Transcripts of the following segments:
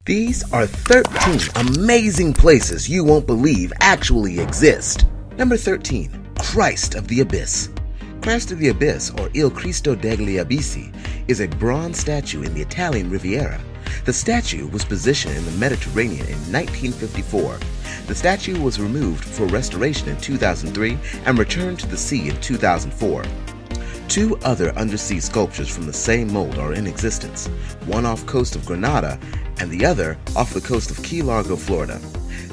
These are 13 amazing places you won't believe actually exist. Number 13. Christ of the Abyss. Christ of the Abyss, or Il Cristo degli Abissi, is a bronze statue in the Italian Riviera. The statue was positioned in the Mediterranean in 1954. The statue was removed for restoration in 2003 and returned to the sea in 2004. Two other undersea sculptures from the same mold are in existence, one off coast of Grenada and the other off the coast of Key Largo, Florida.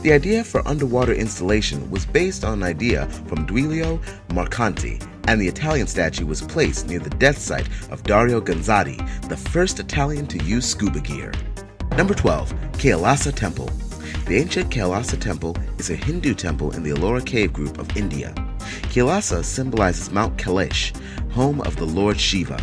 The idea for underwater installation was based on an idea from Duilio Marcanti, and the Italian statue was placed near the death site of Dario Gonzatti, the first Italian to use scuba gear. Number 12. Kailasa Temple. The ancient Kailasa Temple is a Hindu temple in the Ellora cave group of India. Kailasa symbolizes Mount Kailash, home of the Lord Shiva.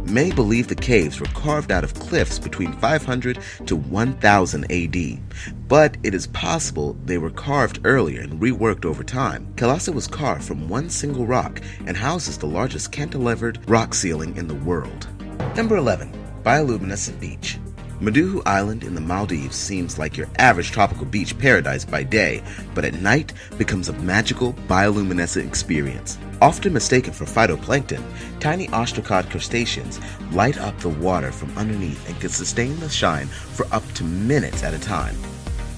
Many believe the caves were carved out of cliffs between 500 to 1000 AD, but it is possible they were carved earlier and reworked over time. Kailasa was carved from one single rock and houses the largest cantilevered rock ceiling in the world. Number 11. Bioluminescent Beach. Maduhu Island in the Maldives seems like your average tropical beach paradise by day, but at night becomes a magical bioluminescent experience. Often mistaken for phytoplankton, tiny ostracod crustaceans light up the water from underneath and can sustain the shine for up to minutes at a time.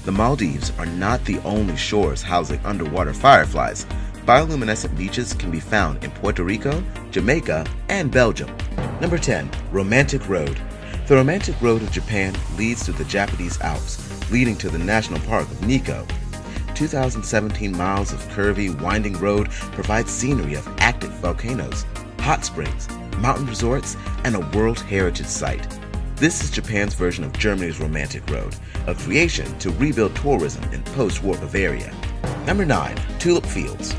The Maldives are not the only shores housing underwater fireflies. Bioluminescent beaches can be found in Puerto Rico, Jamaica, and Belgium. Number 10. Romantic Road. The Romantic Road of Japan leads through the Japanese Alps, leading to the National Park of Nikko. 2,017 miles of curvy, winding road provides scenery of active volcanoes, hot springs, mountain resorts, and a World Heritage Site. This is Japan's version of Germany's Romantic Road, a creation to rebuild tourism in post-war Bavaria. Number 9. Tulip Fields.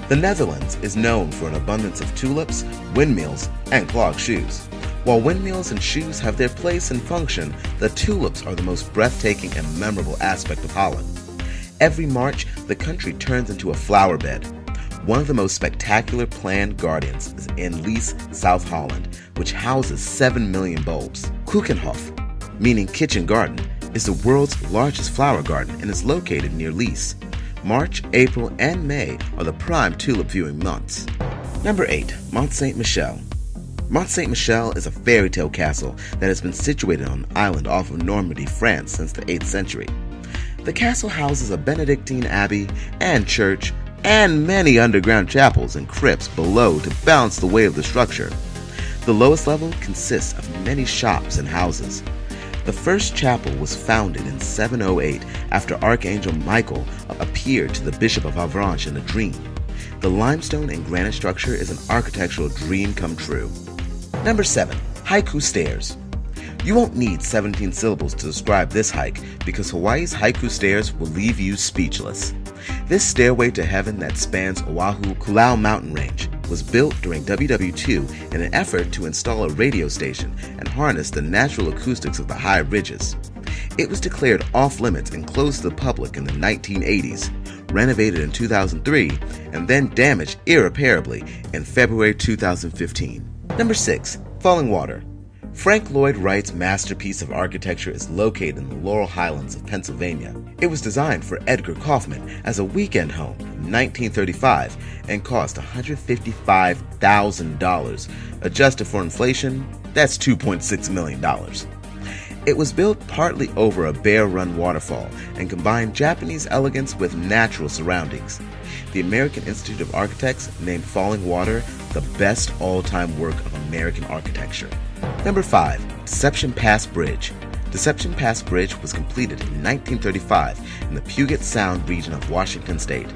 The Netherlands is known for an abundance of tulips, windmills, and clog shoes. While windmills and shoes have their place and function, the tulips are the most breathtaking and memorable aspect of Holland. Every March, the country turns into a flower bed. One of the most spectacular planned gardens is in Lees, South Holland, which houses 7 million bulbs. Keukenhof, meaning kitchen garden, is the world's largest flower garden and is located near Lees. March, April, and May are the prime tulip viewing months. Number 8. Mont Saint-Michel. Mont Saint-Michel is a fairy tale castle that has been situated on an island off of Normandy, France since the 8th century. The castle houses a Benedictine abbey and church and many underground chapels and crypts below to balance the weight of the structure. The lowest level consists of many shops and houses. The first chapel was founded in 708 after Archangel Michael appeared to the Bishop of Avranches in a dream. The limestone and granite structure is an architectural dream come true. Number 7. Haiku Stairs. You won't need 17 syllables to describe this hike because Hawaii's Haiku Stairs will leave you speechless. This stairway to heaven that spans Oahu Koolau mountain range was built during WW2 in an effort to install a radio station and harness the natural acoustics of the high ridges. It was declared off-limits and closed to the public in the 1980s, renovated in 2003, and then damaged irreparably in February 2015. Number 6. Falling Water. Frank Lloyd Wright's masterpiece of architecture is located in the Laurel Highlands of Pennsylvania. It was designed for Edgar Kaufman as a weekend home in 1935 and cost $155,000. Adjusted for inflation, that's $2.6 million. It was built partly over a Bear Run waterfall and combined Japanese elegance with natural surroundings. The American Institute of Architects named Falling Water the best all-time work of American architecture. Number 5. Deception Pass Bridge. Deception Pass Bridge was completed in 1935 in the Puget Sound region of Washington State.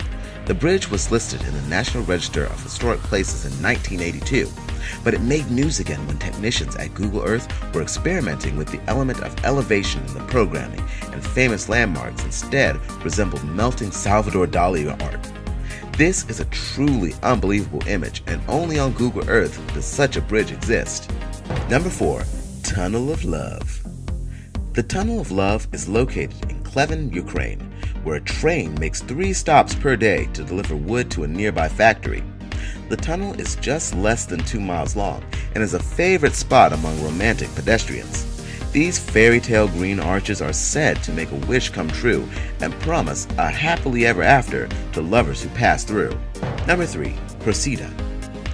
The bridge was listed in the National Register of Historic Places in 1982, but it made news again when technicians at Google Earth were experimenting with the element of elevation in the programming, and famous landmarks instead resembled melting Salvador Dali art. This is a truly unbelievable image, and only on Google Earth does such a bridge exist. Number 4. Tunnel of Love. The Tunnel of Love is located in Klevin, Ukraine, where a train makes 3 stops per day to deliver wood to a nearby factory. The tunnel is just less than 2 miles long and is a favorite spot among romantic pedestrians. These fairy tale green arches are said to make a wish come true and promise a happily ever after to lovers who pass through. Number 3. Procida.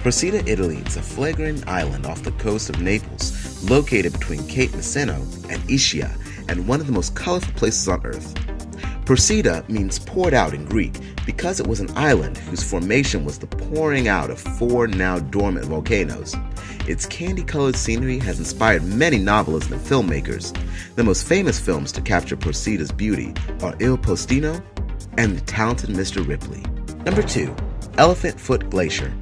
Procida, Italy is a flagrant island off the coast of Naples, located between Cape Miseno and Ischia, and one of the most colorful places on earth. Procida means poured out in Greek because it was an island whose formation was the pouring out of 4 now dormant volcanoes. Its candy-colored scenery has inspired many novelists and filmmakers. The most famous films to capture Prosida's beauty are Il Postino and The Talented Mr. Ripley. Number 2. Elephant Foot Glacier.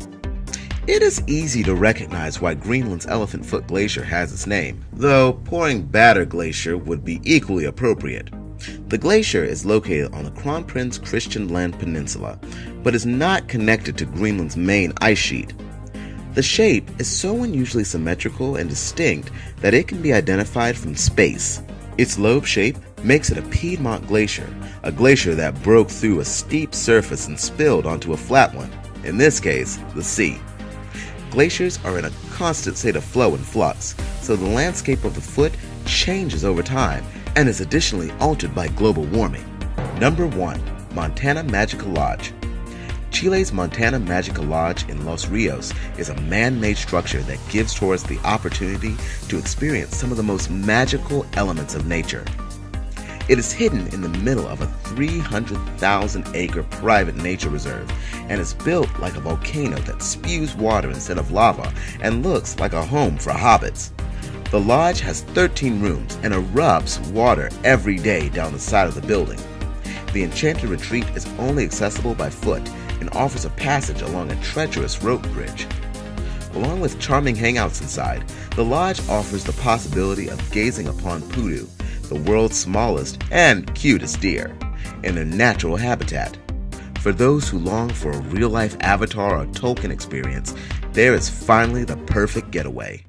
It is easy to recognize why Greenland's Elephant Foot Glacier has its name, though Pouring Batter Glacier would be equally appropriate. The glacier is located on the Kronprins Christian Land Peninsula, but is not connected to Greenland's main ice sheet. The shape is so unusually symmetrical and distinct that it can be identified from space. Its lobe shape makes it a Piedmont glacier, a glacier that broke through a steep surface and spilled onto a flat one, in this case, the sea. Glaciers are in a constant state of flow and flux, so the landscape of the foot changes over time and is additionally altered by global warming. Number 1. Montana Magical Lodge. Chile's Montana Magical Lodge in Los Rios is a man-made structure that gives tourists the opportunity to experience some of the most magical elements of nature. It is hidden in the middle of a 300,000-acre private nature reserve and is built like a volcano that spews water instead of lava and looks like a home for hobbits. The lodge has 13 rooms and erupts water every day down the side of the building. The enchanted retreat is only accessible by foot and offers a passage along a treacherous rope bridge. Along with charming hangouts inside, the lodge offers the possibility of gazing upon Pudu, the world's smallest and cutest deer, in their natural habitat. For those who long for a real-life Avatar or Tolkien experience, there is finally the perfect getaway.